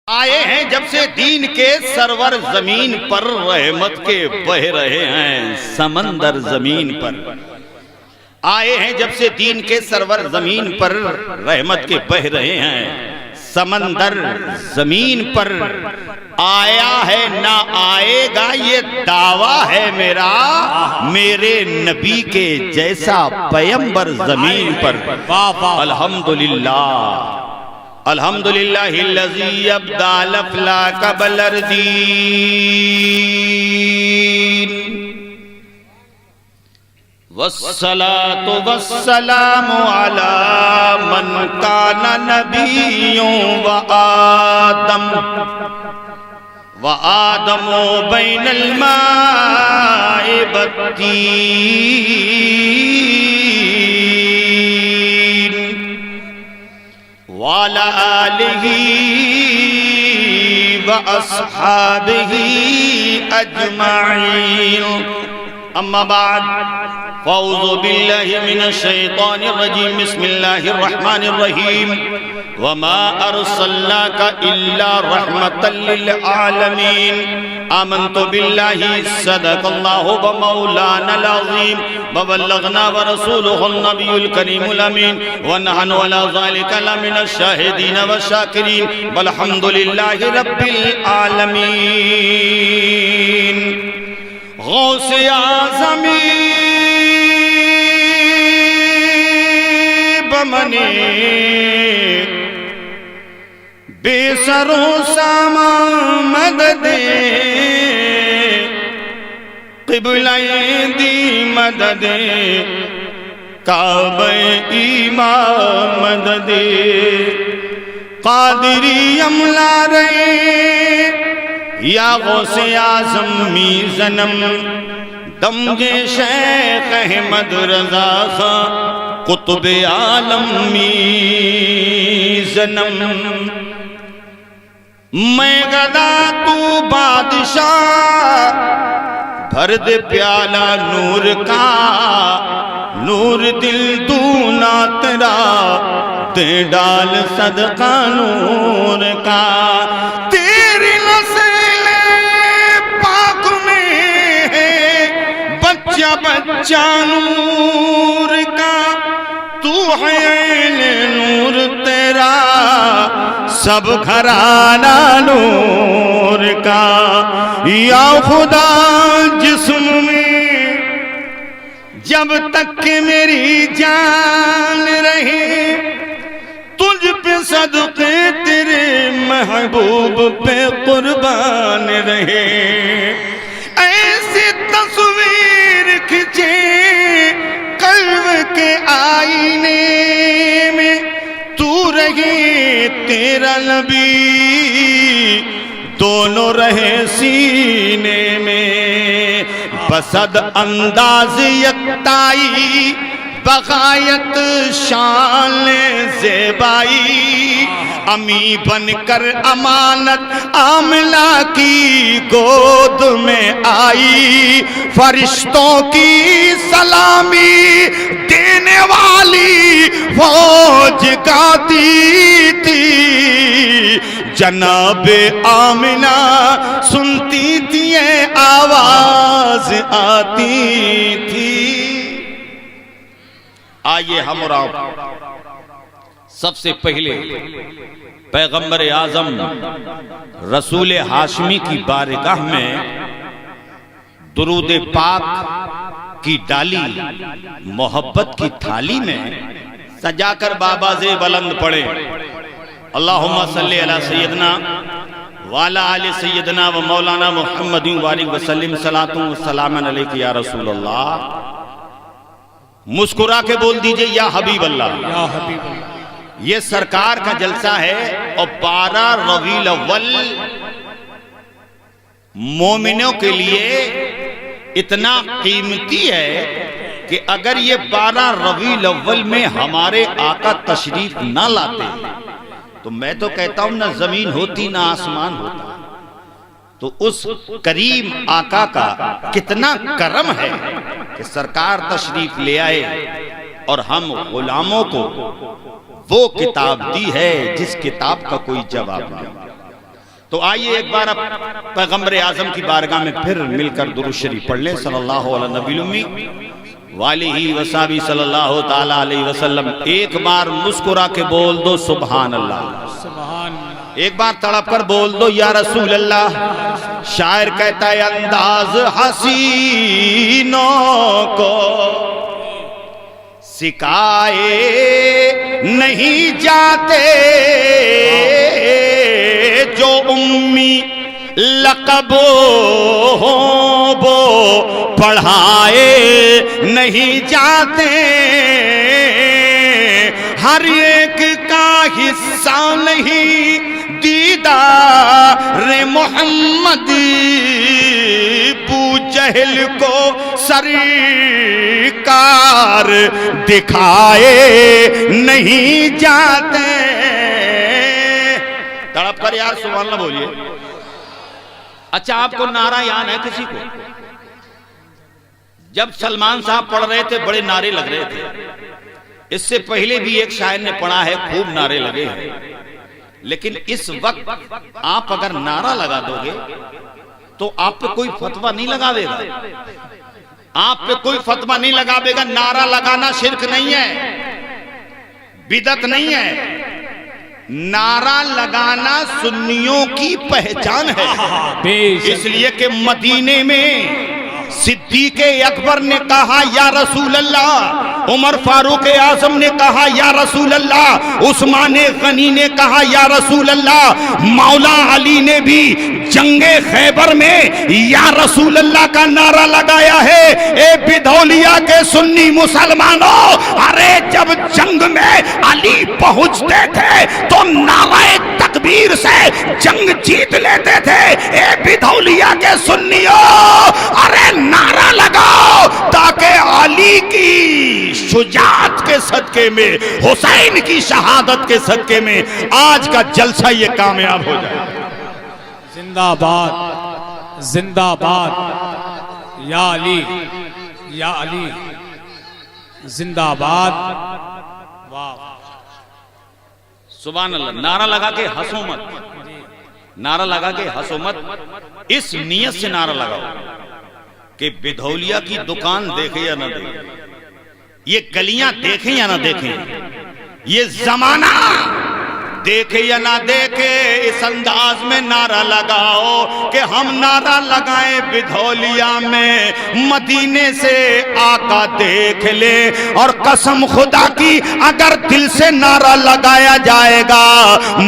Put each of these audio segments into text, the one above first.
आए हैं जब से दीन के सरवर जमीन पर रहमत के बह रहे हैं समंदर जमीन पर। आए हैं जब से दीन के सरवर जमीन पर रहमत के बह रहे हैं समंदर जमीन पर। आया है ना आएगा ये दावा है मेरा, मेरे नबी के जैसा पैगंबर जमीन पर। अल्हम्दुलिल्लाह अल्हम्दुलिल्लाहिल्लज़ी अब्दा लफ़ला क़बल अर्दीन वस्सलातु वस्सलामु अला मन काना नबिय्युं व आदमो बैनल माइ बत्तीन वाला आलिही व अस्हाबिही अजमाईन। अम्मा बाद फ़अऊज़ु बिल्लाहि मिनश शैतानिर रजीम। बिस्मिल्लाहिर रहमानिर रहीम। वमा अर्सलनाका इल्ला रहमतल लिल आलमीन। आमन्तु बिल्लाहि सदक़ल्लाहु व मौलानल अज़ीम व बल्लगना व रसूलुहुन नबियुल करीमुल अमीन व नहनु अला ज़ालिका लमिनश शाहिदीन व शाकिरीन वल्हम्दुलिल्लाहि रब्बिल आलमीन। गौसे आज़मी बमने बेसरो सामा मदद क़िबला दी मदद काबे ईमा मदद कादरी अमला रहे या गौसे आज़म मी ज़नम दमगे शेख अहमद रज़ा खां कुतुबे आलम मी ज़नम। मैं गदा तू बादशाह भर दे प्याला नूर का, नूर दिल दूना तेरा दे डाल सदका नूर का। तेरी नस्ल पाक में है बच्चा बच्चा नूर का, तू है नूर तेरा सब घराना नूर का। या खुदा जिस्म में जब तक के मेरी जान रहे, तुझ पे सदके तेरे महबूब पे कुर्बान रहे। ऐसी तस्वीर खिंचे कल्ब के आईने में, तू रहे तेरा नबी दोनों रहे सीने में। बसद अंदाज यकताई बगायत शान ज़ेबाई, अमी बनकर अमानत आमला की गोद में आई। फरिश्तों की सलामी देने वाली फौज गाती थी, जनाबे आमिना सुनती थी आवाज आती थी। आइए हम और आप सबसे पहले पैगंबर आजम रसूल हाशमी की बारगाह में दुरूद पाक की डाली मोहब्बत की थाली में सजाकर बाबा से बुलंद पड़े। अल्लाहुम्मा सल्ली अला सय्यदना वाला आले सय्यदना व मौलाना मुहम्मदिन वालिक वसल्लिम सलातु व सलामन अलैका या रसूल अल्लाह। मुस्कुरा के बोल दीजिए या हबीब अल्लाह। ये सरकार का जलसा है और 12 रबीउल अव्वल मोमिनों के लिए इतना कीमती है कि अगर ये 12 रबीउल अव्वल में हमारे आका तशरीफ ना लाते तो मैं तो कहता हूं ना जमीन होती ना आसमान होता। तो उस करीम आका का कितना करम है कि सरकार तशरीफ ले आए और हम गुलामों को वो किताब दी है जिस किताब का कोई जवाब नहीं। तो आइए एक बार अब पैगंबर आजम की बारगाह में फिर मिलकर दुरूद शरीफ पढ़ ले सल्लल्लाहु अलैहि वालिही वसहबी सल्लल्लाहु ताला अलैहि वसल्लम। एक बार मुस्कुरा के बोल दो सुभान अल्लाह, सुभान। एक बार तड़प कर बोल दो या रसूल अल्लाह। शायर कहता है अंदाज हसीनों को सिखाए नहीं जाते, जो उम्मी लक़ब हो वो पढ़ाए नहीं जाते। हर एक का हिस्सा नहीं दीदार मोहम्मद, बू जहल को सरकार दिखाए नहीं जाते। तड़प कर यार सुभान अल्लाह बोलिए। अच्छा, आपको नारा याद है किसी को? जब सलमान साहब पढ़ रहे थे बड़े नारे लग रहे थे। इससे पहले भी एक शायर ने पढ़ा है, खूब नारे लगे हैं। लेकिन इस वक्त आप अगर नारा लगा दोगे तो आप पे कोई फतवा नहीं लगावेगा, आप पे कोई फतवा नहीं लगावेगा। नारा लगाना शिर्क नहीं है, बिदत नहीं है। नारा लगाना सुन्नियों की पहचान है। इसलिए कि मदीने में सिद्दीक़ अकबर ने कहा या रसूल अल्लाह, उमर फारूक आजम ने कहा या रसूल अल्लाह, उस्मान गनी ने कहा या रसूल अल्लाह, मौला अली ने भी जंगे खैबर में या रसूल अल्लाह का नारा लगाया है। ए बिधौलिया के सुन्नी मुसलमानों, अरे जब जंग में अली पहुंचते थे तो नारे तकबीर से जंग जीत लेते थे। ए बिधौलिया के सुन्नियों, अरे नारा लगाओ ताकि अली की शुजाअत के सदके में, हुसैन की शहादत के सदके में आज का जलसा ये कामयाब हो जाए। जिंदाबाद जिंदाबाद, या अली या अली जिंदाबाद। वाह, सुभान अल्लाह। नारा लगा के हंसो मत, नारा लगा के हंसो मत। इस नियत से नारा लगाओ कि बिधौलिया की दुकान देखे या ना देखे, ये गलियां देखें या ना देखें, ये जमाना देखे या ना देखे, इस अंदाज में नारा लगाओ कि हम नारा लगाएं बिधौलिया में मदीने से आका देख ले। और कसम खुदा की अगर दिल से नारा लगाया जाएगा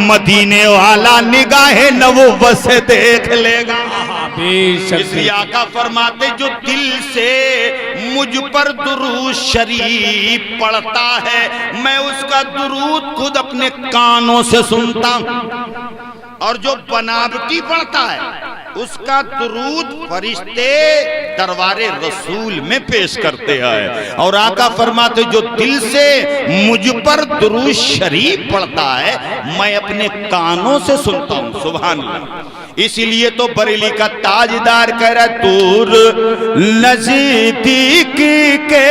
मदीने वाला निगाहे नबुव्वत से देख लेगा। इसलिए आका फरमाते जो दिल से मुझ पर दुरूद शरीफ पढ़ता है, मैं उसका दुरूद खुद अपने कानों से सुनता हूं। और जो बनावटी पढ़ता है उसका दुरूद फरिश्ते दरबारे रसूल में पेश करते हैं। और आका फरमाते जो दिल से मुझ पर दुरूद शरीफ पढ़ता है मैं अपने कानों से सुनता हूं। सुभान अल्लाह। इसीलिए तो बरेली का ताजदार कह रहा दूर नजदीक के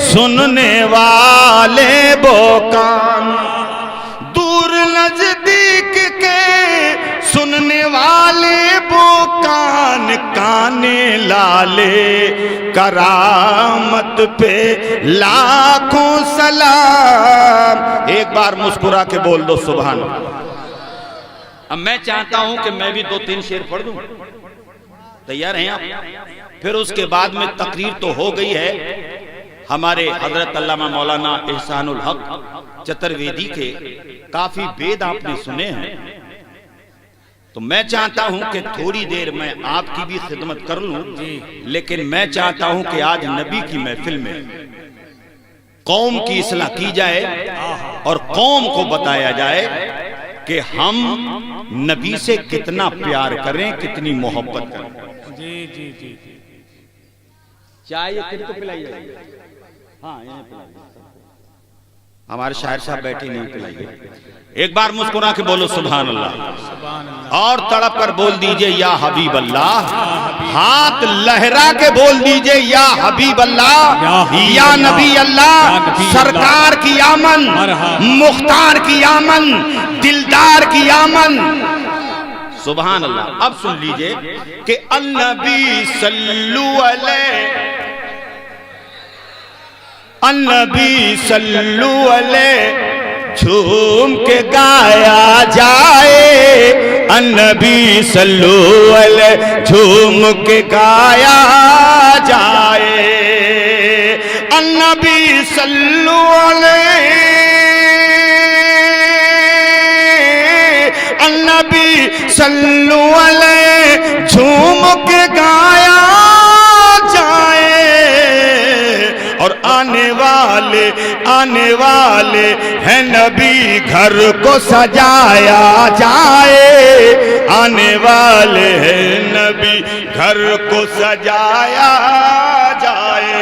सुनने वाले वो कान, दूर नजदीक के सुनने वाले वो कान, काने लाले करामत पे लाखों सलाम। एक बार मुस्कुरा के बोल दो सुभान अल्लाह। अब मैं चाहता हूं कि मैं भी 2-3 शेर पढ़ दूं, तैयार हैं आप? फिर उसके बाद में तकरीर तो हो गई है। हमारे हजरत अल्लामा मौलाना एहसानुल हक चतुर्वेदी के काफी वेद आपने सुने हैं, तो मैं चाहता हूं कि थोड़ी देर में आपकी भी खिदमत कर लूं। लेकिन मैं चाहता हूं कि आज नबी की महफिल में कौम की इस्लाह की जाए और कौम को बताया जाए कि हम नबी से कितना प्यार करें, कितनी मोहब्बत करें। जी जी जी। चाय किनको पिलाई जाएगी? हाँ, इन्हें पिलाई। हमारे शायर साहब बैठे नहीं पिलाइए। एक बार मुस्कुरा के बोलो सुभान अल्लाह। और तड़प कर बोल दीजिए या हबीब अल्लाह। हाथ लहरा के बोल दीजिए या हबीब अल्लाह, या नबी अल्लाह। सरकार की आमन, मुख्तार की आमन, दिलदार की आमन। सुभान अल्लाह। अब सुन लीजिए कि अन्नबी सल्लु अलैहि, अन्नबी सल्लु अलैहि झूम के गाया जाए, अन्नबी सल्लु अलैहि झूम के गाया जाए, अन्नबी सल्लु अलैहि, अन्नबी सल्लु अलैहि झूम के गाया जाए, और आने वाले हैं नबी घर को सजाया जाए, आने वाले हैं नबी घर को सजाया जाए।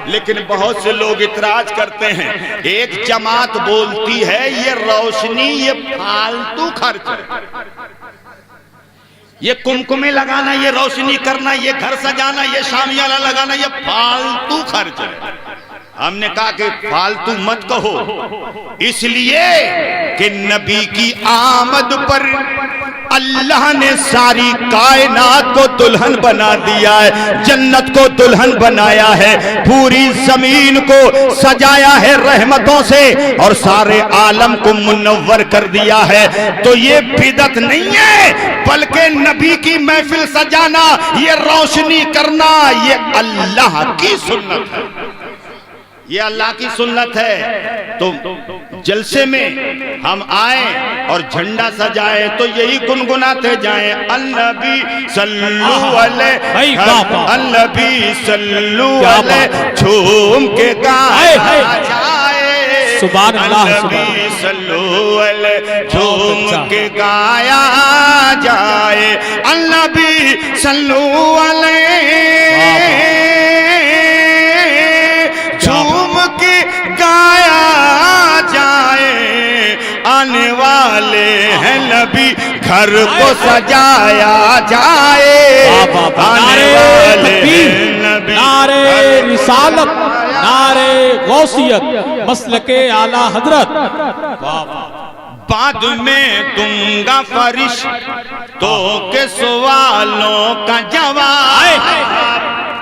लेकिन बहुत से लोग इतराज करते हैं, एक जमात बोलती है ये रोशनी ये फालतू खर्च है, ये कुमकुमे लगाना, ये रोशनी करना, ये घर सजाना, ये शामियाना लगाना, ये फालतू खर्च है। हमने कहा कि फालतू मत कहो, इसलिए कि नबी की आमद पर अल्लाह ने सारी कायनात को दुल्हन बना दिया है, जन्नत को दुल्हन बनाया है, पूरी जमीन को सजाया है रहमतों से, और सारे आलम को मुनव्वर कर दिया है। तो ये बिदअत नहीं है, बल्कि नबी की महफिल सजाना, ये रोशनी करना, ये अल्लाह की सुन्नत है, ये अल्लाह की सुन्नत है। तो जलसे में हम आए और झंडा सजाए तो यही गुनगुनाते जाएं, अन्नबी सल्लु अलैहि, अन्नबी सल्लु अलैहि झूम के गाया जाए, सुभान अल्लाह, अन्नबी सल्लु अलैहि झूम के गाया जाए, अन्नबी सल्लु अलैहि झूम के गाया जाए, आने वाले हैं नबी घर को सजाया जाए, आने वाले हैं नबी, नारे रिसालत, नारे गौसियत, मसलके आला हजरत। बाद में दूंगा फरिश्तों के सवालों का जवाब।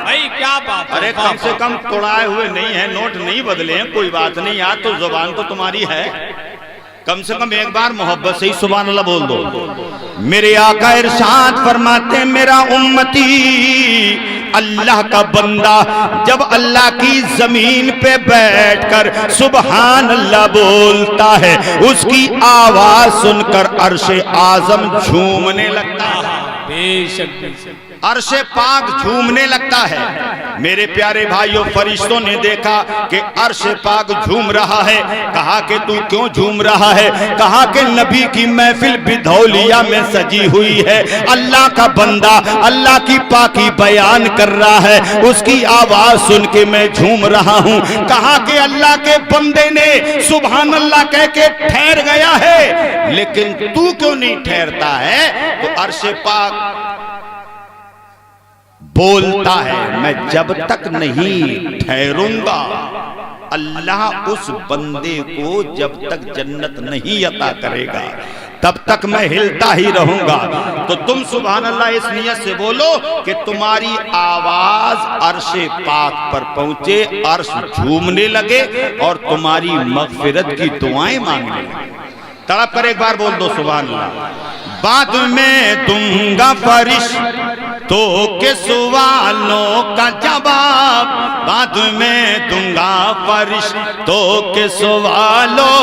भाई क्या बात है, अरे कम से कम तोड़ाए हुए नहीं है, नोट नहीं बदले हैं, कोई बात नहीं, यार तो जुबान तो तुम्हारी है, कम से कम एक बार मोहब्बत से ही सुभान अल्लाह बोल दो। मेरे आका इरशाद फरमाते, मेरा उम्मती अल्लाह का बंदा जब अल्लाह की जमीन पे बैठकर सुभान अल्लाह बोलता है, उसकी आवाज सुनकर अर्शे आजम झूमने लगता है, बेशक अर्शे पाक झूमने लगता है। मेरे प्यारे भाइयों, फरिश्तों ने देखा कि अर्शे पाक झूम रहा है, कहा कि तू क्यों झूम रहा है? कहा कि नबी की महफिल बिधौलिया में सजी हुई है, अल्लाह का बंदा अल्लाह की पाकी बयान कर रहा है, उसकी आवाज सुन के मैं झूम रहा हूं। कहा कि अल्लाह के बंदे ने सुभान अल्लाह कह के ठहर गया है, लेकिन तू क्यों नहीं ठहरता है? तो अर्शे पाक बोलता है, मैं जब तक नहीं ठहरूंगा अल्लाह उस बंदे को जब तक जन्नत नहीं अता करेगा तब तक मैं हिलता ही रहूंगा। तो तुम सुभान अल्लाह इस नियत से बोलो कि तुम्हारी आवाज अर्शे पाक पर पहुंचे, अर्श झूमने लगे और तुम्हारी मगफिरत की दुआएं मांगने लगे। तड़प कर एक बार बोल दो सुभान अल्लाह। बाद में दूंगा फरिश्तों के सवालों का जवाब, बाद में दूंगा फरिश्तों के सवालों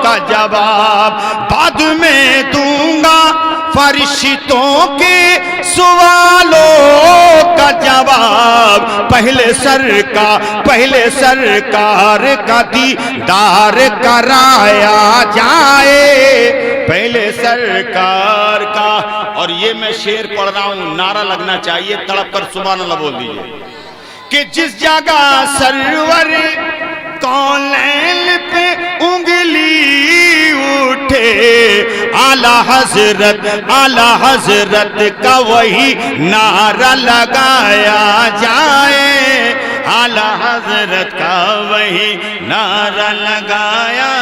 का जवाब, बाद में दूंगा फरिश्तों के सवालों का जवाब। पहले सरकार का दीदार कराया जाए, पहले सरकार का। और ये मैं शेर पढ़ रहा हूं, नारा लगना चाहिए, तड़प कर सुभान अल्लाह बोल दीजिए कि जिस जगह सरवर कौनैन पे उंगली उठे, आला हजरत का वही नारा लगाया जाए, आला हजरत का वही नारा लगाया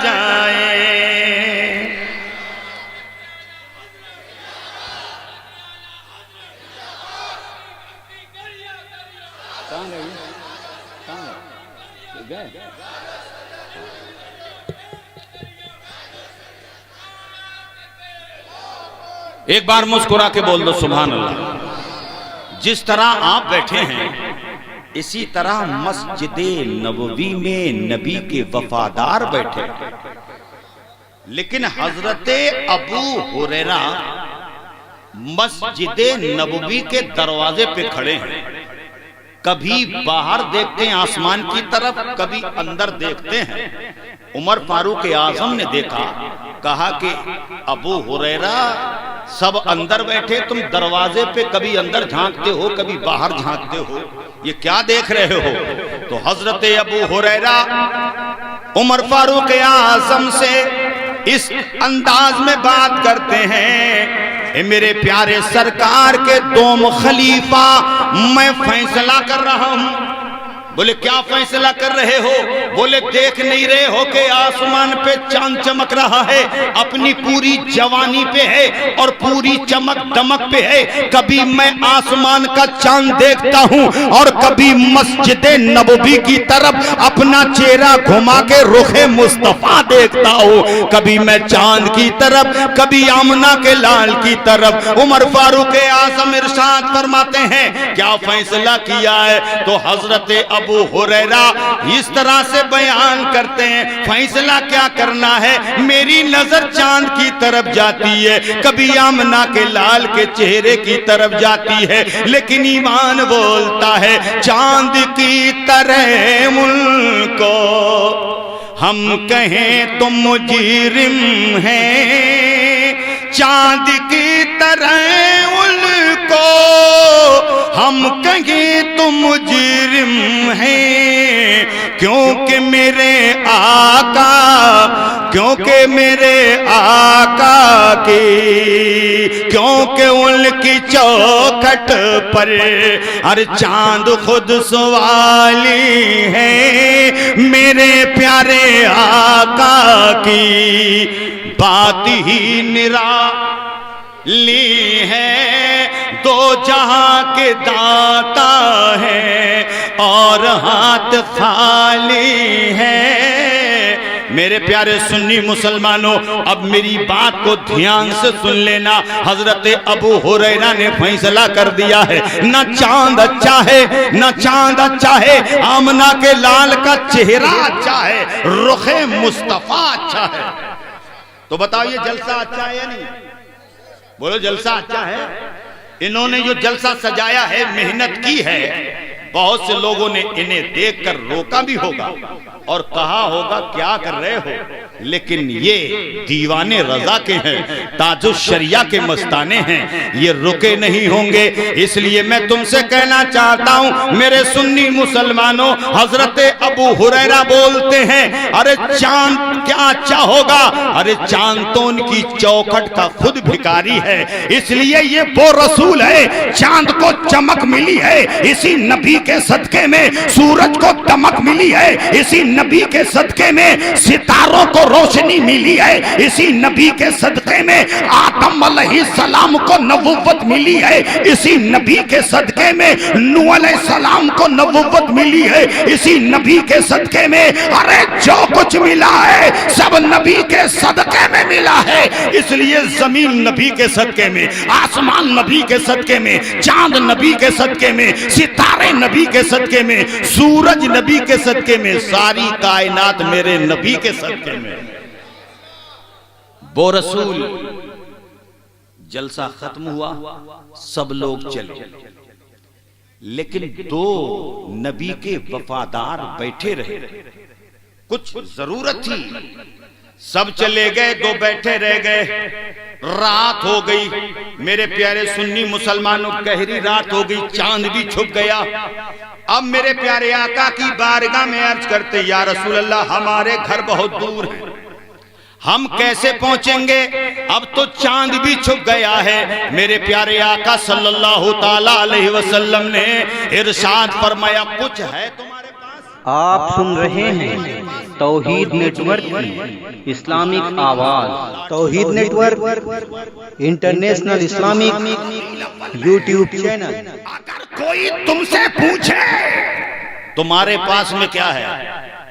जाए। एक बार मुस्कुरा के बोल दो सुभान अल्लाह। जिस तरह आप बैठे हैं इसी तरह मस्जिद नबवी में नबी के वफादार बैठे, लेकिन हजरत अबू हुरैरा मस्जिद नबवी के दरवाजे पे खड़े हैं। कभी बाहर देखते हैं आसमान की तरफ, कभी अंदर देखते हैं। उमर फारूक आजम ने देखा, कहा कि अबू हुरैरा सब अंदर बैठे, तुम दरवाजे पे कभी अंदर झांकते हो कभी बाहर झांकते हो, ये क्या देख रहे हो? तो हजरत अबू हुरैरा उमर फारूक आजम से इस अंदाज में बात करते हैं, ए मेरे प्यारे सरकार के दोम खलीफा, मैं फैसला कर रहा हूं। बोले क्या फैसला कर रहे हो? बोले देख नहीं रहे हो कि आसमान पे चांद चमक रहा है, अपनी पूरी जवानी पे है और पूरी चमक दमक पे है। कभी मैं आसमान का चांद देखता हूं और कभी मस्जिद नबवी की तरफ अपना चेहरा घुमा के रुखे मुस्तफा देखता हूं। कभी मैं चांद की तरफ, कभी आमना के लाल की तरफ। उमर फारूक आजम इरशाद फरमाते हैं क्या फैसला किया है? तो हजरत अबू हुरैरा इस तरह से बयान करते हैं, फैसला क्या करना है? मेरी नजर चांद की तरफ जाती है, कभी आमना के लाल के चेहरे की तरफ जाती है, लेकिन ईमान बोलता है चांद की तरह मुल्को हम कहें तो मुजरिम हैं, चांद की तरह उनको हम कहें तो मुजरिम हैं, क्योंकि मेरे आका, क्योंकि मेरे आका की, क्योंकि उनकी चौखट पर हर चांद खुद सवाली है। मेरे प्यारे आका की बात ही निराली है, दो जहां के दाता है और हाथ खाली है। मेरे प्यारे सुन्नी मुसलमानों, अब मेरी बात को ध्यान से सुन लेना। हजरत अबू हुरैरा ने फैसला कर दिया है, न चांद अच्छा है, न चांद अच्छा है, आमना के लाल का चेहरा अच्छा है, रुखे मुस्तफा अच्छा है। तो बताओ ये जलसा अच्छा है या नहीं? बोलो जलसा अच्छा है? इन्होंने जो जलसा सजाया है, मेहनत की है, बहुत से लोगों ने इन्हें देखकर रोका भी होगा और कहा होगा क्या कर रहे हो, लेकिन ये दीवाने रजा के हैं, ताजुश शरिया के मस्ताने हैं, ये रुके नहीं होंगे। इसलिए मैं तुमसे कहना चाहता हूं मेरे सुन्नी मुसलमानों, हजरत अबू हुरैरा बोलते हैं अरे चांद क्या अच्छा होगा? अरे चांद तो उनकी चौखट का खुद भिखारी है, इसलिए ये वो रसूल है, चांद को चमक मिली है, इसी नबी के सदके में सूरज को दमक मिली है, इसी नबी के सदके में सितारों को रोशनी मिली है, इसी नबी के सदके में आदम अलैहिस्सलाम को नबुव्वत मिली है, इसी नबी के सदके में नूह अलैहिस्सलाम को नबुव्वत मिली है, इसी नबी के सदके में अरे जो कुछ मिला है सब नबी के सदके में मिला है। इसलिए जमीन नबी के सदके में, आसमान नबी के सदके में, चांद नबी के सदके में, सितारे नबी के सदके में, सूरज नबी के सदके में, सारी कायनात मेरे नबी के सदके में। वो रसूल जलसा खत्म हुआ, सब लोग चले, लेकिन दो नबी के वफादार बैठे रहे। कुछ जरूरत थी, सब चले गए, दो बैठे रह गए। रात हो गई मेरे प्यारे सुन्नी मुसलमानों, गहरी रात हो गई, चांद भी छुप गया। अब मेरे प्यारे आका की बारगाह में अर्ज करते, या रसूल अल्लाह हमारे घर बहुत दूर है, हम कैसे पहुंचेंगे? अब तो चांद भी छुप गया है। मेरे प्यारे आका सल्लल्लाहु ताला अलैहि वसल्लम ने इरशाद फरमाया, कुछ है तुम्हारे पास? आप सुन रहे हैं तौहीद नेटवर्क की इस्लामिक आवाज। Tauheed network international Islamic YouTube channel. कोई तुमसे पूछे तुम्हारे पास में क्या है,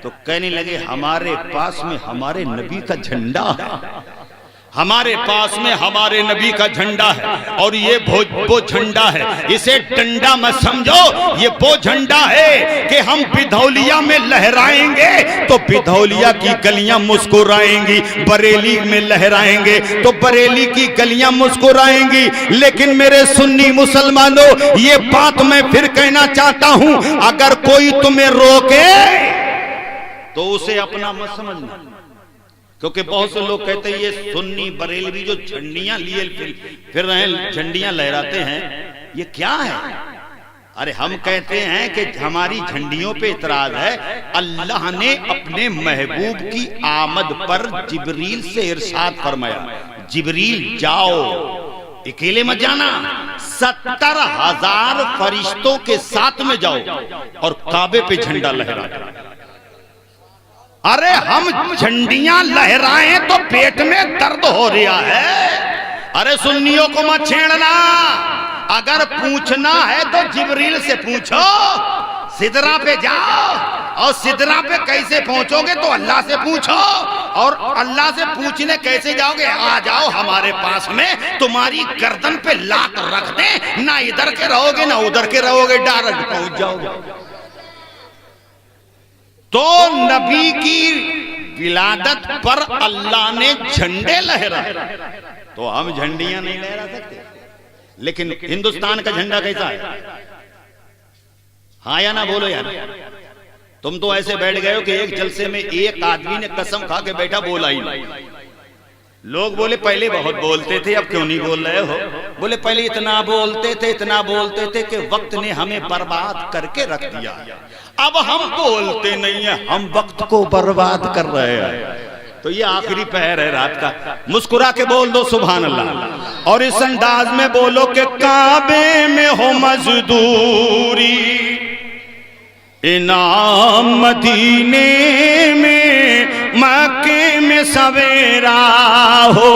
तो कहने लगे हमारे पास में हमारे नबी का झंडा है, हमारे पास में हमारे नबी का झंडा है, और ये वो झंडा है, इसे डंडा मत समझो, ये वो झंडा है कि हम बिधौलिया में लहराएंगे तो बिधौलिया की गलियां मुस्कुराएंगी, बरेली में लहराएंगे तो बरेली की गलियां मुस्कुराएंगी। लेकिन मेरे सुन्नी मुसलमानों, ये बात मैं फिर कहना चाहता हूं, अगर कोई तुम्हें रोके तो उसे अपना मत समझना, क्योंकि बहुत से लोग कहते हैं ये सुन्नी बरेलवी जो झंडियां लिए फिर रहे हैं, झंडियां लहराते हैं, ये क्या है? अरे हम कहते हैं कि हमारी झंडियों पे इतराज है। अल्लाह ने अपने महबूब की आमद पर जिब्रील से इरशाद फरमाया, जिब्रील जाओ, अकेले मत जाना, 70,000 फरिश्तों के साथ में जाओ और काबे पे झंडा लहराओ। अरे हम झंडियां लहराएं तो पेट में दर्द हो रहा है। अरे सुन्नियों को मत छेड़ना, अगर पूछना है तो जिब्रील से पूछो, सिदरा पे जाओ, और सिदरा पे कैसे पहुंचोगे तो अल्लाह से पूछो, और अल्लाह से पूछने कैसे जाओगे, आ जाओ हमारे पास में, तुम्हारी गर्दन पे लात रख दे, ना इधर के रहोगे ना उधर के रहोगे, डायरेक्ट पहुंच जाओगे। तो नबी की विलादत पर अल्लाह ने झंडे लहराए, तो हम झंडियां नहीं लहरा सकते। लेकिन हिंदुस्तान का झंडा कैसा है? हाँ या ना बोलो यार। तुम तो ऐसे बैठ गए हो कि एक जलसे में एक आदमी ने कसम खा के बैठा, बोला ही नहीं। लोग बोले पहले बहुत बोलते थे, अब क्यों नहीं बोल रहे हो? बोले पहले इतना बोलते थे, इतना बोलते थे कि वक्त ने हमें बर्बाद करके रख दिया, अब हम बोलते नहीं है, हम वक्त को बर्बाद कर रहे हैं। तो ये आखिरी पहर है रात का, मुस्कुरा के बोल दो सुभान अल्लाह, और इस अंदाज में बोलो कि काबे में हो मजदूरी, इनाम मदीने में, मक्के में सवेरा हो,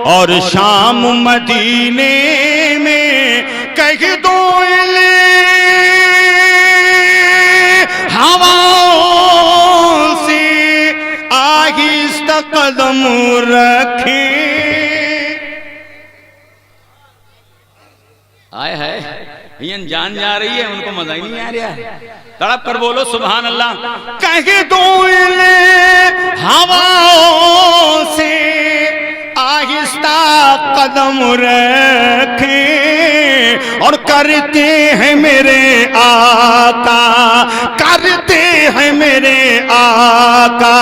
और शाम मदीने में कह दो हवाओं से आहिस्ता कदम रखे। आए है ये जान जा रही है, उनको मजा ही नहीं आ रहा है। तड़प कर बोलो सुभान अल्लाह। कह दो हवाओं से आहिस्ता कदम रखे, और करते हैं मेरे आका, करते हैं मेरे आका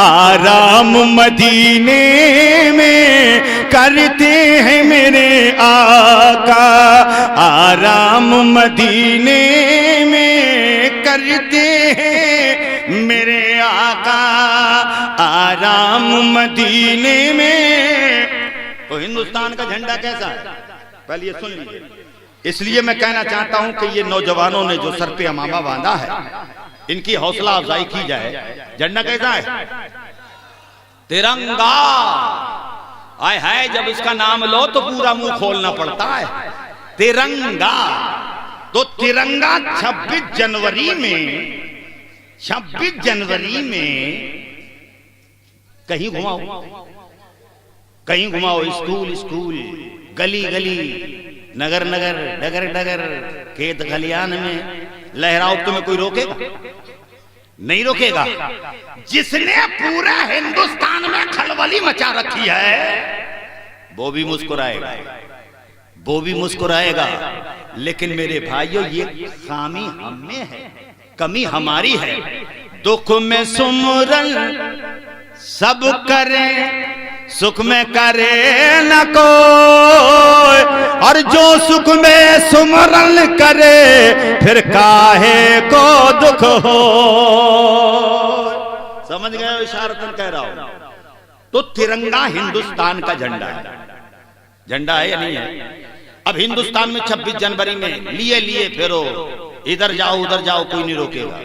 आराम मदीने में, करते हैं मेरे आका आराम मदीने में, करते हैं मेरे आका आराम मदीने में। तो हिंदुस्तान का झंडा कैसा है पहले ये सुन लीजिए। इसलिए मैं कहना चाहता हूं कि ये नौजवानों ने जो सर पे अमामा बांधा है, इनकी हौसला अफजाई की जाए। झंडा कैसा है? तिरंगा। आय है, जब इसका नाम लो तो पूरा मुंह खोलना पड़ता है। तिरंगा। तो तिरंगा 26 जनवरी में कहीं घुमाओ, कहीं घुमाओ, स्कूल, गली गली, नगर नगर, डगर डगर, खेत खलियान में लहराओ, तुम्हें कोई रोकेगा? नहीं रोकेगा। जिसने पूरा हिंदुस्तान में खलबली मचा रखी है वो भी मुस्कुराएगा, वो भी मुस्कुराएगा। लेकिन मेरे भाइयों, ये खामी हम में है, कमी हमारी है। दुख में सुमरन सब करे, सुख में करे न कोई, और जो सुख में सुमरन करे फिर काहे को दुख हो। समझ गए? इशारतन कह रहा हूं। तो तिरंगा हिंदुस्तान का झंडा है। झंडा है या नहीं है? अब हिंदुस्तान में 26 जनवरी में लिए फिरो, इधर जाओ उधर जाओ, कोई नहीं रोकेगा।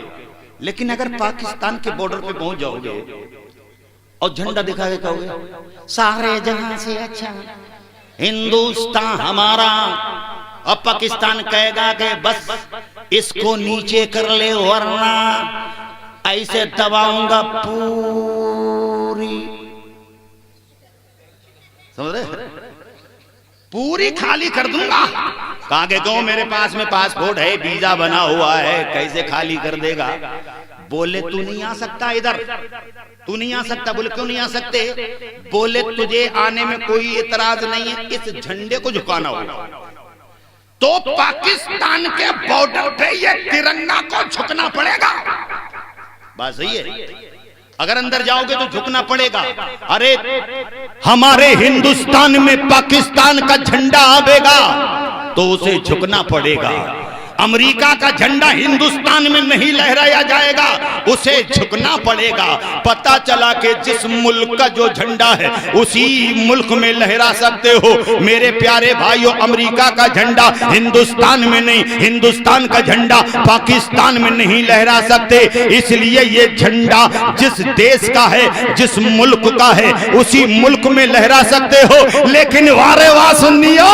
लेकिन अगर पाकिस्तान के बॉर्डर पे पहुंच जाओगे और झंडा दिखा के कहोगे सारे जहां से अच्छा हिंदुस्तान हमारा, अब पाकिस्तान कहेगा कि बस इसको नीचे कर ले वरना ऐसे दबाऊंगा पूरी, समझ रहे, पूरी खाली कर दूंगा। कहा के गो मेरे पास में पासपोर्ट है, वीजा बना हुआ है, कैसे खाली कर देगा? बोले तू नहीं आ सकता इधर, तू नहीं आ सकता। बोले क्यों नहीं आ सकते? बोले तुझे आने में कोई एतराज नहीं है, इस झंडे को झुकाना होगा। तो पाकिस्तान के बॉर्डर पे ये तिरंगा को झुकना पड़ेगा। बात सही है, अगर अंदर जाओगे तो झुकना पड़ेगा। अरे हमारे हिंदुस्तान में पाकिस्तान का झंडा आवेगा तो उसे झुकना पड़ेगा। अमेरिका का झंडा हिंदुस्तान में नहीं लहराया जाएगा, उसे झुकना पड़ेगा। पता चला कि जिस मुल्क का जो झंडा है उसी मुल्क में लहरा सकते हो। मेरे प्यारे भाइयों, अमेरिका का झंडा हिंदुस्तान में नहीं, हिंदुस्तान का झंडा पाकिस्तान में नहीं लहरा सकते। इसलिए ये झंडा जिस देश का है, जिस मुल्क का है, उसी मुल्क में लहरा सकते हो। लेकिन वारे वाह सुनियो,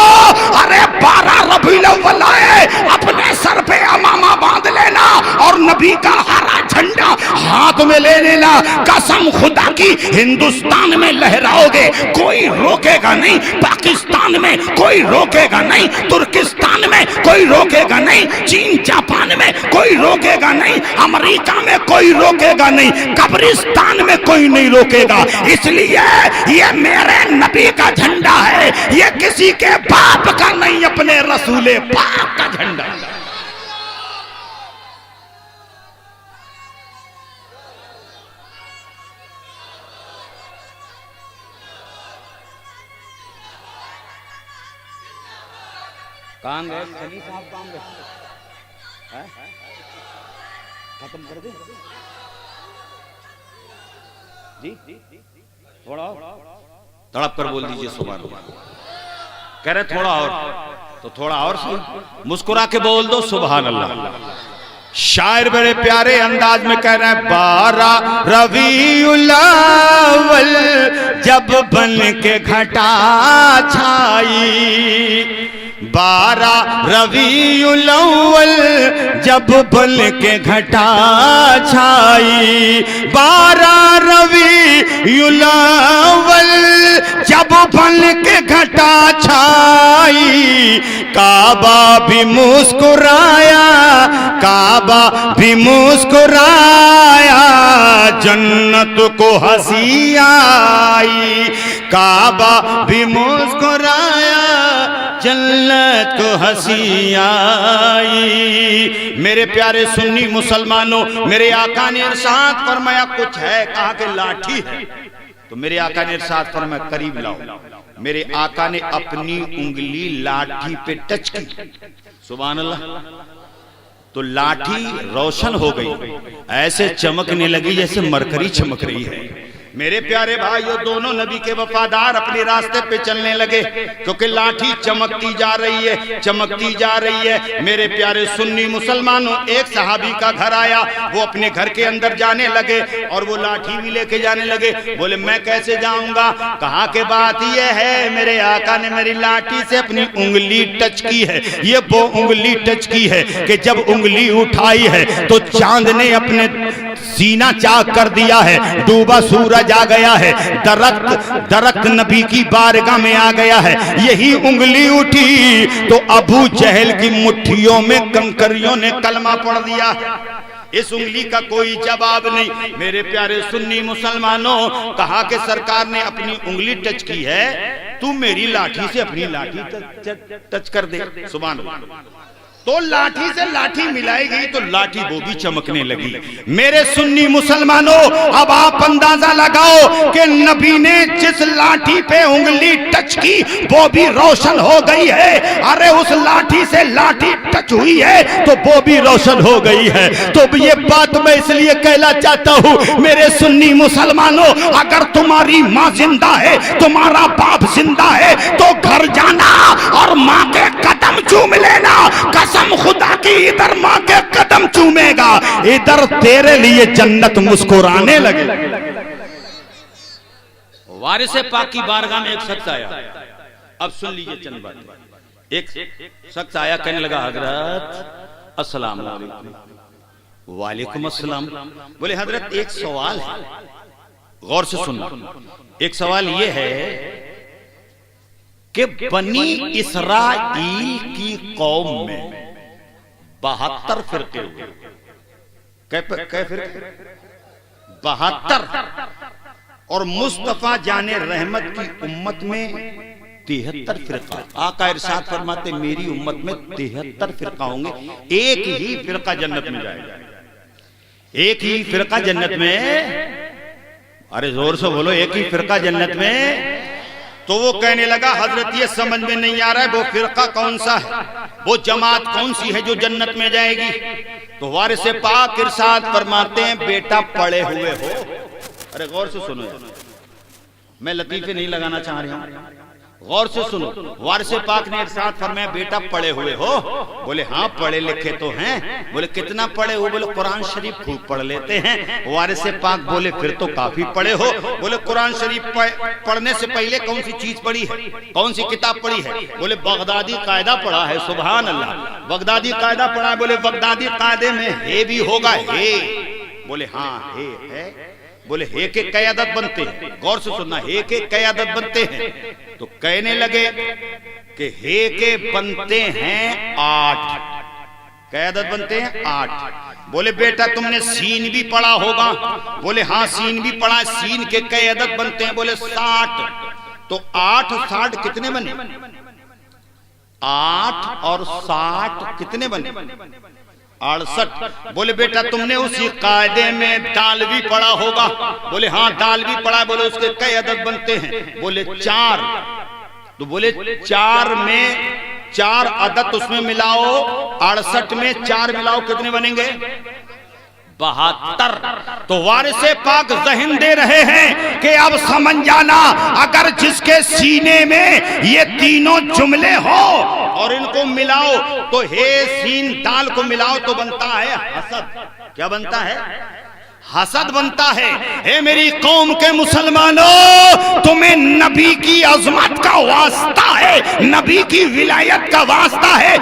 अरे 12 रबीउल अव्वल आए, अपने सर पे अमामा बांध लेना और नबी का हरा झंडा हाथ में ले लेना। कसम खुदा की, हिंदुस्तान में लहराओगे कोई रोकेगा नहीं, पाकिस्तान में कोई रोकेगा नहीं, तुर्किस्तान में कोई रोकेगा नहीं, चीन जापान में कोई रोकेगा नहीं, अमेरिका में कोई रोकेगा नहीं, कब्रिस्तान में कोई नहीं रोकेगा। इसलिए ये मेरे नबी का झंडा है, ये किसी के बाप का नहीं, अपने रसूले पाक का झंडा। कहाँ गए खली साहब? काम गए, खत्म कर दे जी, थोड़ा तड़प कर बोल दीजिए सुभान अल्लाह। कह रहे थोड़ा और, तो थोड़ा और मुस्कुरा के बोल दो सुभान अल्लाह। शायर बड़े प्यारे अंदाज में कह रहे हैं, 12 रबीउल अव्वल जब बन के घटा छाई, 12 रबीउल अव्वल जब बन के घटा छाई, 12 रबीउल अव्वल जब बन के घटा छाई, काबा भी मुस्कुराया, काबा भी मुस्कुराया, जन्नत को हंसी आई, काबा भी मुस्कुराया, जन्नत को हंसी आई। मेरे प्यारे सुन्नी मुसलमानों, मेरे आका ने इरशाद फरमाया कुछ है, कहा कि लाठी है। तो मेरे आका ने इरशाद फरमाया करीब लाओ। मेरे आका ने अपनी उंगली लाठी पे टच की, सुभान अल्लाह। तो लाठी रोशन हो गई, ऐसे चमकने लगी जैसे मरकरी चमक रही है। मेरे प्यारे भाइयों, दोनों नबी के वफादार अपने रास्ते पे चलने लगे, क्योंकि लाठी चमकती जा रही है, चमकती जा रही है। मेरे प्यारे सुन्नी मुसलमानों, एक सहाबी का घर आया, वो अपने घर के अंदर जाने लगे और वो लाठी भी लेके जाने लगे। बोले मैं कैसे जाऊंगा? कहा के बात ये है, मेरे आका ने मेरी लाठी से अपनी उंगली टच की है। ये वो उंगली टच की है कि जब उंगली उठाई है तो चांद ने अपने सीना चाक कर दिया है, डूबा सूरज आ गया है, दरख्त नबी की बारगाह में आ गया है। यही उंगली उठी तो अबू जहल की मुट्ठियों में कंकरियों ने कलमा पढ़ दिया। इस उंगली का कोई जवाब नहीं। मेरे प्यारे सुन्नी मुसलमानों, कहा कि सरकार ने अपनी उंगली टच की है, तू मेरी लाठी से अपनी लाठी टच कर दे, सुभान अल्लाह। तो लाठी से लाठी मिलाई गई तो लाठी वो भी चमकने लगी। मेरे सुन्नी मुसलमानों, अब आप अंदाजा लगाओ कि नबी ने जिस लाठी पे उंगली टच की वो भी रोशन हो गई है। अरे उस लाठी से लाठी टच हुई है तो वो भी रोशन हो गई है। तो ये बात मैं इसलिए कहना चाहता हूँ, मेरे सुन्नी मुसलमानों, अगर तुम्हारी माँ जिंदा है, तुम्हारा बाप जिंदा है, तो घर जाना और माँ के कदम चूम लेना। कसम खुदा की, इधर माँ के कदम चूमेगा, इधर तेरे लिए जन्नत मुस्कुराने लगे। वारिस पाक की बारगाह में एक शख्स आया, अब सुन लीजिए चंद बात। एक शख्स आया, कहने लगा हजरत अस्सलाम वालेकुम। वालेकुम अस्सलाम। बोले हजरत एक सवाल है, गौर से सुनना। एक सवाल यह है कि बनी इसराइल की कौम में 72 फिरके हुए। कै फिरके? 72। और मुस्तफा जाने रहमत की उम्मत में 73 फिरका। आका इरशाद फरमाते मेरी उम्मत में 73 फिरका होंगे, एक ही फिरका जन्नत में जाएगा। एक ही फिरका जन्नत में। अरे जोर से बोलो, एक ही फिरका जन्नत में। तो वो कहने लगा हजरत ये समझ में नहीं आ रहा है वो फिरका कौन सा है, वो जमात कौन सी है जो जन्नत में जाएगी। तो वारिस पाक इरशाद फरमाते हैं बेटा पड़े हुए हो। अरे गौर से सुनो, मैं लतीफे नहीं लगाना चाह रहा हूं, गौर से सुनो। वारिस पाक ने इरशाद फरमाया बेटा पढ़े हुए हो। बोले हाँ पढ़े लिखे तो हैं। बोले कितना पढ़े हो? बोले कुरान शरीफ खूब पढ़ लेते हैं। वारिस पाक बोले फिर तो काफी पढ़े हो। बोले कुरान शरीफ पढ़ने से पहले कौन सी चीज पढ़ी है, कौन सी किताब पढ़ी है? बोले बगदादी कायदा पढ़ा है। सुभान अल्लाह, बगदादी कायदा पढ़ा है। बोले बगदादी कायदे में हे भी होगा हे? बोले हाँ हे है। बोले हे के क़यादत बनते हैं, गौर से सुनना, हे के क़यादत बनते हैं। तो कहने लगे कि हे के बनते हैं 8, क़यादत बनते हैं 8। बोले बेटा तुमने सीन भी पढ़ा होगा। बोले हाँ सीन भी पढ़ा। सीन के क़यादत बनते हैं बोले 60। तो 8 और 60 कितने बने? 8 और 60 कितने बने? 68। बोले बेटा तुमने उसी कायदे में दाल भी पढ़ा होगा। बोले हाँ दाल भी पढ़ा। बोले उसके कई अदद बनते हैं? बोले 4। तो बोले 4 में 4 अदद उसमें मिलाओ, 68 में 4 मिलाओ, कितने बनेंगे? 72। तो वारिस पाक ज़हन दे रहे हैं कि अब समझ जाना, अगर जिसके सीने में ये तीनों जुमले हो और इनको मिलाओ तो हे सीन दाल को मिलाओ तो बनता है हसद। क्या बनता है? हसद बनता है। हे मेरी कौम के मुसलमानों, तुम्हें नबी की अजमत का वास्ता है, नबी की विलायत का वास्ता है,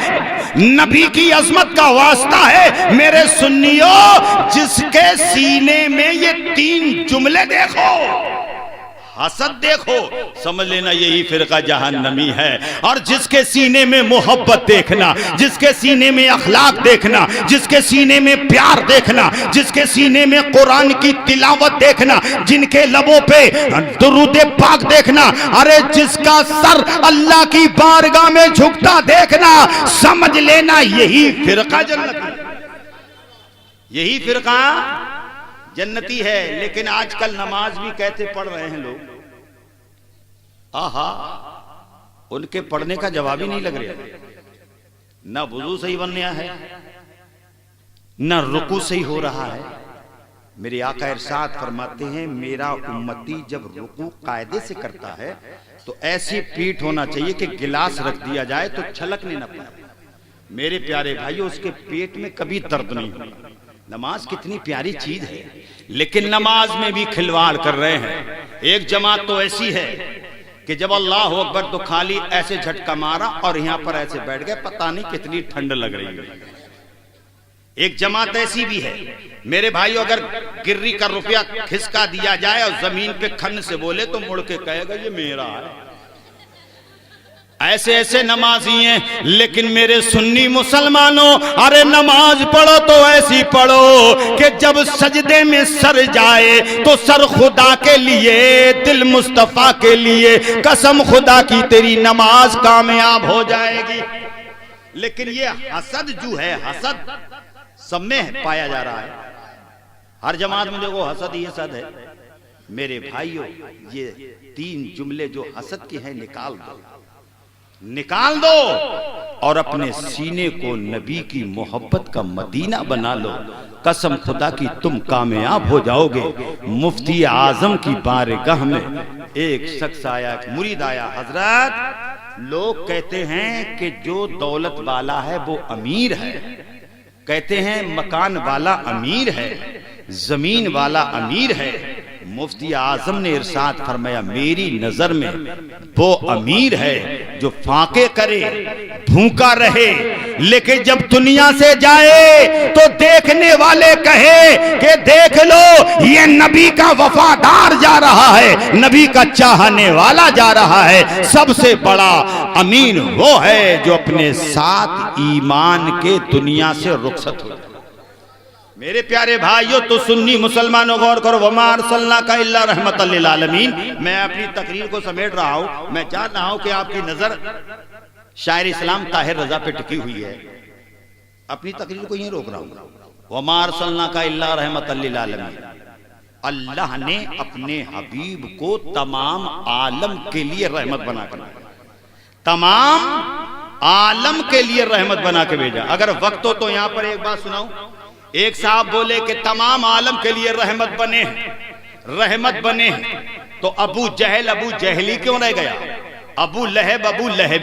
नबी की अजमत का वास्ता है। मेरे सुन्नियों, जिसके सीने में ये 3 जुमले देखो, हसद देखो, समझ लेना यही फिरका जहन्नमी है। और जिसके सीने में मोहब्बत देखना, जिसके सीने में अखलाक देखना, जिसके सीने में प्यार देखना, जिसके सीने में कुरान की तिलावत देखना, जिनके लबों पे दुरूद पाक देखना, अरे जिसका सर अल्लाह की बारगाह में झुकता देखना, समझ लेना यही फिरका जन्नती, यही फिरका जन्नती है। लेकिन आजकल नमाज भी कैसे पढ़ रहे हैं लोग, आहा, उनके पढ़ने का जवाब ही नहीं लग रहा। ना वुजू सही बन रहा है, ना रुकू सही हो रहा है। मेरे आका इरशाद फरमाते हैं मेरा उम्मती जब रुकू कायदे से करता है तो ऐसी पीठ होना चाहिए कि गिलास रख दिया जाए तो छलकने न पाए। मेरे प्यारे भाइयों, उसके पेट में कभी दर्द नहीं होगा। नमाज कितनी प्यारी चीज है, लेकिन नमाज में भी खिलवाड़ कर रहे हैं। एक जमात तो ऐसी है कि जब अल्लाह अकबर तो खाली ऐसे झटका मारा और यहां पर ऐसे बैठ गए, पता नहीं कितनी ठंड लग रही है। एक जमात ऐसी भी है मेरे भाई, अगर गिर्री का रुपया खिसका दिया जाए और जमीन पे खन से बोले तो मुड़ के कहेगा ये मेरा है। ऐसे ऐसे नमाजी हैं। लेकिन मेरे सुन्नी मुसलमानों, अरे नमाज पढ़ो तो ऐसी पढ़ो कि जब सजदे में सर जाए तो सर खुदा के लिए, दिल मुस्तफा के लिए। कसम खुदा की तेरी नमाज कामयाब हो जाएगी। लेकिन ये हसद जो है, हसद सब में पाया जा रहा है। हर जमात में देखो हसद ही हसद है। मेरे भाइयों, ये 3 जुमले जो हसद के हैं निकाल दो, निकाल दो और अपने सीने को नबी की मोहब्बत का मदीना बना लो। कसम खुदा की तुम कामयाब हो जाओगे। मुफ्ती आजम की बारगाह में एक शख्स आया, एक मुरीद आया, हजरत लोग कहते हैं कि जो दौलत वाला है वो अमीर है, कहते हैं मकान वाला अमीर है, जमीन वाला अमीर है, मुफ्ती आजम ने इरशाद फरमाया, मेरी नजर में वो अमीर है जो फाके करे, भूखा रहे, लेकिन जब दुनिया से जाए तो देखने वाले कहे कि देख लो ये नबी का वफादार जा रहा है, नबी का चाहने वाला जा रहा है। सबसे बड़ा अमीन वो है जो अपने साथ ईमान के दुनिया से रुखसत हो। मेरे प्यारे भाइयों, तो सुन्नी मुसलमानों गौर करो, वमा अरसलना का इल्ला रहमतल लिल आलमीन। मैं अपनी तकरीर को समेट रहा हूं। मैं चाह रहा हूं कि आपकी नजर शायर इस्लाम ताहिर रजा पे टिकी हुई है। अपनी तकरीर को यहीं रोक रहा हूं। वमा अरसलना का इल्ला रहमतल लिल आलमीन। अल्लाह ने अपने हबीब को तमाम आलम के लिए रहमत बनाकर, तमाम आलम के लिए रहमत बना के भेजा। अगर वक्त हो तो यहां पर एक बात सुनाऊं। एक साहब बोले कि तमाम आलम के लिए रहमत बने हैं, रहमत बने हैं, तो अबू जहली क्यों रह गया? अबू लहब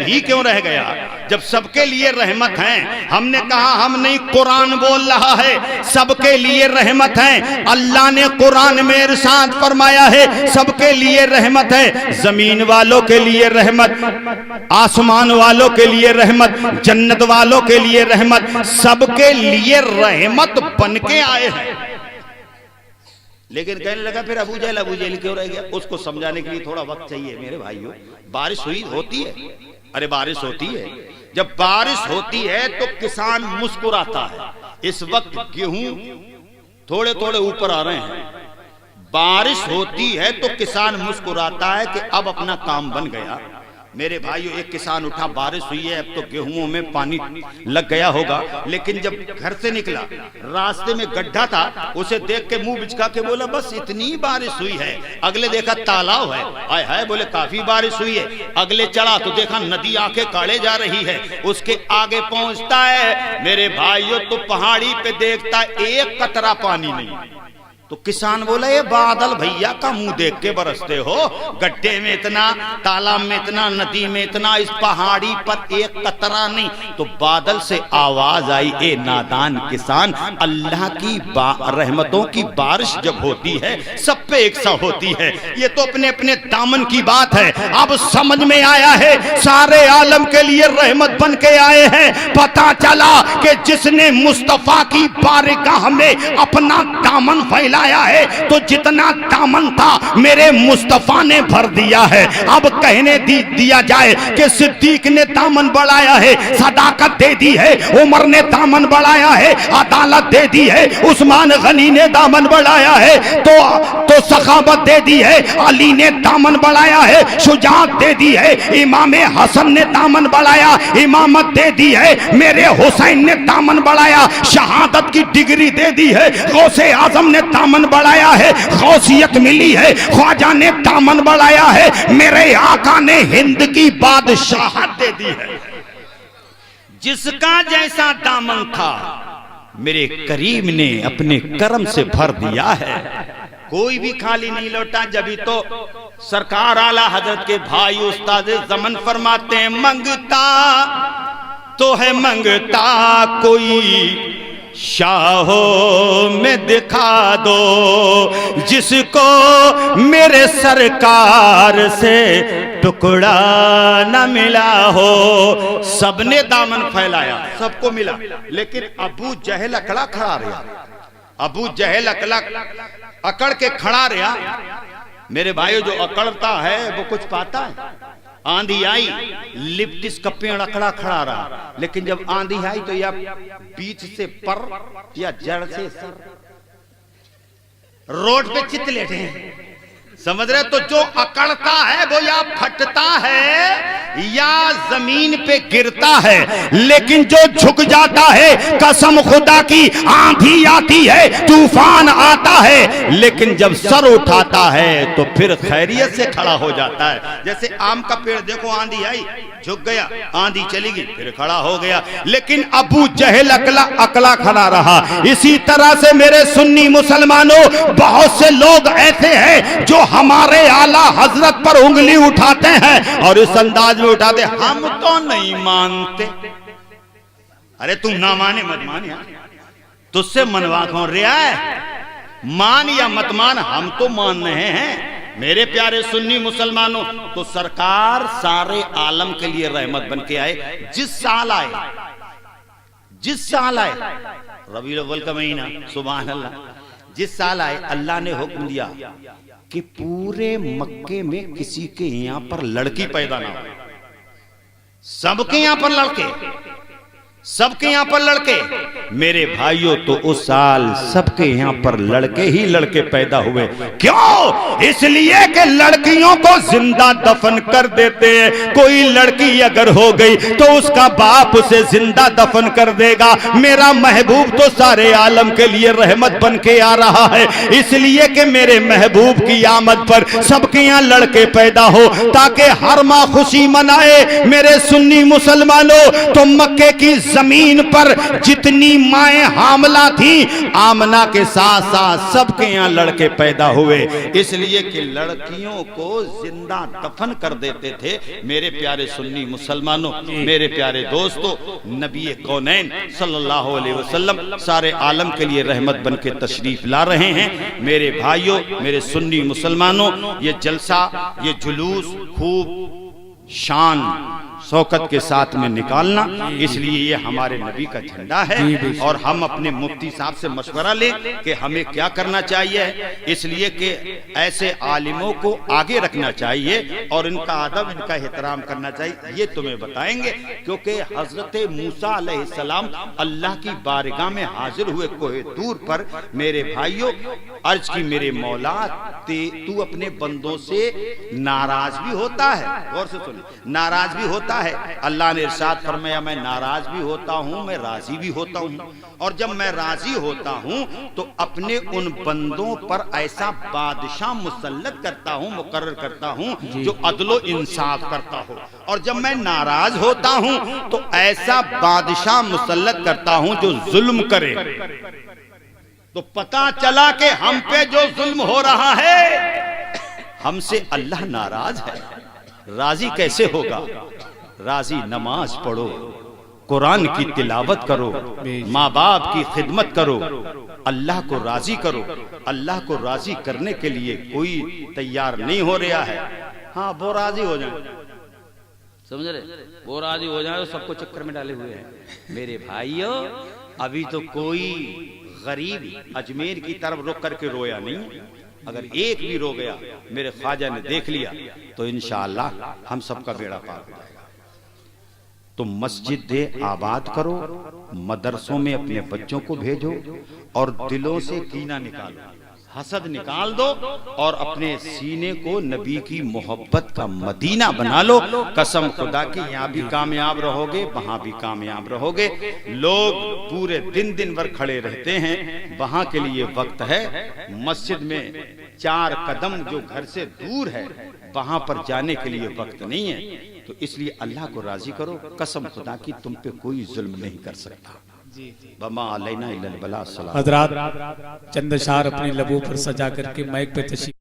ही क्यों रह गया जब सबके लिए रहमत हैं? हमने कहा हम नहीं, कुरान बोल रहा है सबके लिए रहमत है। अल्लाह ने कुरान में इरशाद फरमाया है सबके लिए रहमत है। जमीन वालों के लिए रहमत, आसमान वालों के लिए रहमत, जन्नत वालों के लिए रहमत, सबके लिए रहमत बन के आए हैं। लेकिन कहने लगा फिर अबू जहल क्यों रह गया? उसको समझाने के लिए थोड़ा वक्त चाहिए मेरे भाइयों। बारिश हुई होती है, अरे बारिश होती है, जब बारिश होती है तो किसान मुस्कुराता है। इस वक्त गेहूं थोड़े थोड़े ऊपर आ रहे हैं। बारिश होती है तो किसान मुस्कुराता है कि अब अपना काम बन गया। मेरे भाइयों, एक किसान उठा, बारिश हुई है, अब तो गेहूं में पानी लग गया होगा, लेकिन जब घर से निकला रास्ते में गड्ढा था, उसे देख के मुंह बिचका के बोला बस इतनी बारिश हुई है। अगले देखा तालाब है, आय हाय बोले काफी बारिश हुई है। अगले चढ़ा तो देखा नदी आके काढ़े जा रही है। उसके आगे पहुंचता है मेरे भाइयों तो पहाड़ी पे देखता एक कतरा पानी नहीं। तो किसान बोला ये बादल भैया का मुंह देख के बरसते हो, गड्ढे में इतना, तालाब में इतना, नदी में इतना, इस पहाड़ी पर एक कतरा नहीं। तो बादल से आवाज आई, ए नादान किसान, अल्लाह की रहमतों की बारिश जब होती है सब पे एक सा होती है। ये तो अपने अपने दामन की बात है। अब समझ में आया है सारे आलम के लिए रहमत बन के आए हैं। पता चला कि जिसने मुस्तफा की बारगाह में अपना दामन फैला है तो जितना दामन था मेरे मुस्तफा ने भर दिया है। अब कहने दिया जाए कि सिद्दीक ने दामन बढ़ाया है, सदाकत दे दी है, उमर ने दामन बढ़ाया है, अदालत दे दी है, उस्मान गनी ने दामन बढ़ाया है, तो सखावत दे दी है, अली ने दामन बढ़ाया है, शुजाअत दे दी है, इमाम हसन ने दामन बढ़ाया, इमामत दे दी है, मेरे हुसैन ने दामन बढ़ाया, शहादत की डिग्री दे दी है, गौसे आजम ने दामन बढ़ाया है, गौसियत मिली है, ख्वाजा ने दामन बढ़ाया है, मेरे आका ने हिंद की बादशाहत दे दी है। जिसका जैसा दामन था मेरे करीम ने अपने करम से भर दिया है। कोई भी खाली नहीं लौटा। जब तो सरकार आला हजरत के भाई उस्ताद ज़मन फरमाते हैं मंगता तो है मंगता कोई शाहों में दिखा दो, जिसको मेरे सरकार से टुकड़ा न मिला हो। सबने दामन फैलाया, सबको मिला, लेकिन अबू जहल अकड़ा खड़ा रहा। अबू जहल अकड़ के खड़ा रहा। मेरे भाइयों, जो अकड़ता है वो कुछ पाता है। आंधी आई, लिप्टिस का पेड़ अकड़ा खड़ा रहा, लेकिन जब आंधी आई तो या बीच से पर या जड़ से सर, रोड पे चित लेटे हैं। समझ रहे? तो जो अकड़ता है वो या फटता है या जमीन पे गिरता है, लेकिन जो झुक जाता है, कसम खुदा की, आंधी आती है, तूफान आता है, लेकिन जब सर उठाता है तो फिर खैरियत से खड़ा हो जाता है। जैसे आम का पेड़ देखो, आंधी आई झुक गया, आंधी चली गई, फिर खड़ा हो गया, लेकिन अबू जहल अकला खड़ा रहा। इसी तरह से मेरे सुन्नी मुसलमानों, बहुत से लोग ऐसे हैं जो हमारे आला हजरत पर उंगली उठाते हैं और इस अंदाज में उठाते, हम तो नहीं मानते। अरे तुम ना माने मत माने, तुझसे मनवा कौन रहा है? मान या मत मान, हम तो मान रहे हैं मेरे प्यारे सुन्नी मुसलमानों। तो सरकार सारे आलम के लिए रहमत बन के आए। जिस साल आए रबीउल अव्वल का महीना, सुभान अल्लाह, जिस साल आए अल्लाह ने हुक्म दिया कि पूरे मक्के में किसी के यहां पर लड़की पैदा ना हो। सबके यहां पर लड़के। मेरे भाइयों, तो उस साल सबके यहां पर लड़के ही लड़के पैदा हुए। क्यों? इसलिए कि लड़कियों को जिंदा दफन कर देते हैं। कोई लड़की अगर हो गई तो उसका बाप उसे जिंदा दफन कर देगा। मेरा महबूब तो सारे आलम के लिए रहमत बन के आ रहा है, इसलिए कि मेरे महबूब की आमद पर सबके यहां लड़के पैदा हो, ताकि हर मां खुशी मनाए। मेरे सुन्नी मुसलमानों, तो मक्के की जमीन पर जितनी माएं हामला थी, आमना के साथ साथ सबके यहाँ लड़के पैदा हुए, इसलिए कि लड़कियों को जिंदा दफन कर देते थे। मेरे प्यारे सुन्नी मुसलमानों, मेरे प्यारे दोस्तों, नबी कौनैन सल्लल्लाहु अलैहि वसल्लम सारे आलम के लिए रहमत बन के तशरीफ ला रहे हैं। मेरे भाइयों, मेरे सुन्नी मुसलमानों, ये जलसा, ये जुलूस खूब शान शौकत के साथ में निकालना, इसलिए ये हमारे नबी का झंडा है। और हम अपने मुफ्ती साहब से मशवरा लें कि हमें क्या करना चाहिए, इसलिए कि ऐसे आलिमों को आगे रखना चाहिए और इनका अदब, इनका एहतराम करना चाहिए। ये तुम्हें बताएंगे, क्योंकि हजरत मूसा अलैहिस्सलाम अल्लाह की बारगाह में हाजिर हुए कोहे तूर पर। मेरे भाइयों, अर्ज की मेरे मौला, तू अपने बंदों से नाराज भी होता है। गौर से सुनिए, नाराज भी होता है। अल्लाह ने इरशाद फरमाया, मैं नाराज भी होता हूं, मैं राजी भी होता हूं। और जब मैं राजी होता हूं तो अपने उन बंदों पर ऐसा बादशाह मुसल्लत करता हूं, मुकर्रर करता हूं जो अदलो इंसाफ करता हो। और जब मैं नाराज होता हूं तो ऐसा बादशाह मुसल्लत करता हूं जो जुल्म करे। तो पता चला कि हम पे जो जुल्म हो रहा है, हमसे अल्लाह नाराज है। राजी कैसे होगा? राजी नमाज पढ़ो, कुरान की तिलावत करो, माँ बाप की खिदमत करो, अल्लाह को राजी करो। अल्लाह को राजी करने के लिए कोई तैयार नहीं हो रहा है। हाँ, वो राजी हो जाए, समझ रहे, वो राजी हो जाए तो सबको चक्कर में डाले हुए हैं। मेरे भाइयों, अभी तो कोई गरीब अजमेर की तरफ रुक करके रोया नहीं। अगर एक भी रो गया, मेरे ख्वाजा ने देख लिया, तो इंशाअल्लाह हम सबका बेड़ा पार हो जाएगा। तो मस्जिद आबाद करो, मदरसों में अपने बच्चों को भेजो और दिलों से कीना निकालो, हसद निकाल दो और अपने सीने को नबी की मोहब्बत का मदीना बना लो। कसम खुदा की, यहाँ भी कामयाब रहोगे, वहां भी कामयाब रहोगे। लोग पूरे दिन दिन भर खड़े रहते हैं, वहां के लिए वक्त है। मस्जिद में 4 कदम जो घर से दूर है, वहां पर जाने के लिए वक्त नहीं है। तो इसलिए अल्लाह को राजी करो। कसम खुदा की, तुम पे कोई जुल्म नहीं कर सकता। हजरात चंद अशार अपने लबों पर सजा करके माइक पे तशरीफ